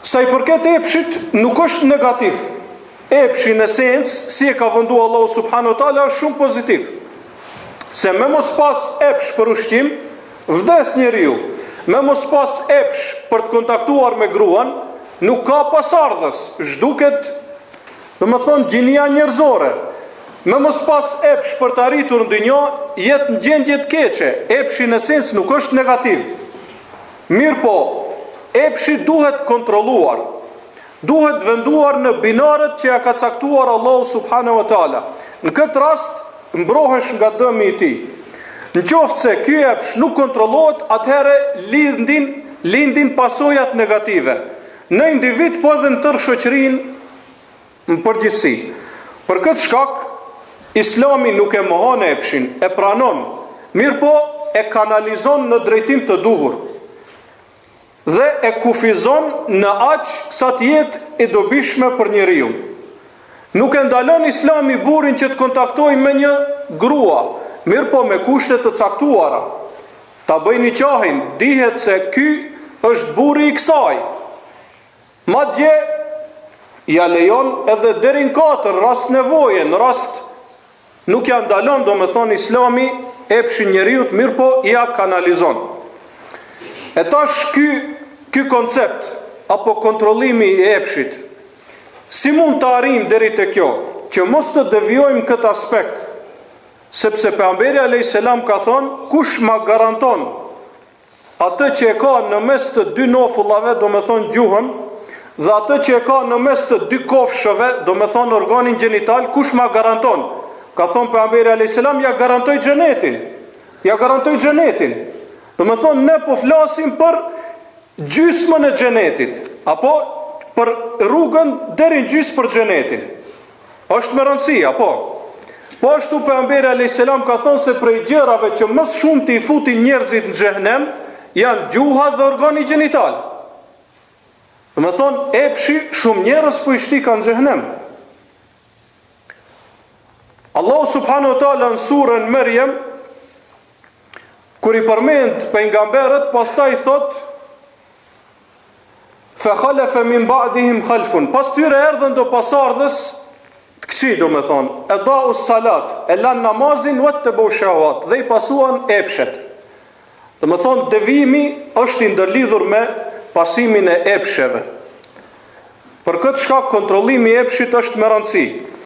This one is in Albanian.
Sa i përket epshit, nuk është negativ. Epshi në esencë, si e ka vëndu Allahu subhanahu wa taala, është shumë pozitiv. Se me mos pas epsh për ushqim, vdes njeriu. Me mos pas epsh për të kontaktuar me gruan, nuk ka pasardhës, zhduket, gjinia njerëzore. Me mos pas epsh për të arritur në dynjë, jetë në gjendje të keqe. Epshi në esencë nuk është negativ. Mirë po, epshi duhet kontrolluar, duhet venduar në binarët që ja ka caktuar Allahu subhanahu wa taala. Në këtë rast mbrohesh nga dëmi i tij. Në qoftë se ky epsh nuk kontrollohet, atëherë lindin pasojat negative në individ, po edhe në tërë shoqërinë në përgjithësi. Për këtë shkak, Islami nuk e mohon epshin, e pranon, mirë po e kanalizon në drejtim të duhur dhe e kufizon në aq sa të jetë e dobishme për njeriu. Nuk e ndalon Islami burrin që të kontaktojë me një grua, mirë po me kushte të caktuara. Ta bëjë nikahin, dihet se ky është burri i kësaj. Madje ja lejon edhe deri në 4 rast nevoje, në rast nuk ja ndalon, Islami epshin njeriut, mirë po ja kanalizon. E tash ky koncept apo kontrollimi i epshit, si mund të arrijmë deri te kjo, që mos të devijojmë këtë aspekt, sepse pejgamberi alayhis salam ka thonë, kush ma garanton atë që e ka në mes të 2 nofullave, gjuhën, dhe atë që e ka në mes të 2 kofshëve, organin gjenital, kush ma garanton? Ka thonë pejgamberi alayhis salam, ja garantoj xhenetin. Ja garantoj xhenetin. Ne po flasim për gjysmën e xhenetit, apo për rrugën deri në gjysmë për xhenetin. Është me rëndësi, apo? Po ashtu pejgamberi alayhis salam ka thonë se prej gjërave që më shumë të i futin njerëzit në xhehenem janë gjuha dhe organi gjenital. Epshi shumë njerëz po i shtikan në xhehenem. Allahu subhanahu wa taala në surën Maryam, kur i përmend pejgamberët, pastaj thot: "Fa khalafa min ba'dihim khalfun." Pas tyre erdhën do pasardhës të këqij, e da'u salat, e lan namazin wa tabu shahawat, dhe i pasuan epshet. Devijimi është i ndërlidhur me pasimin e epsheve. Për këtë shkak kontrollimi i epshit është me rëndësi.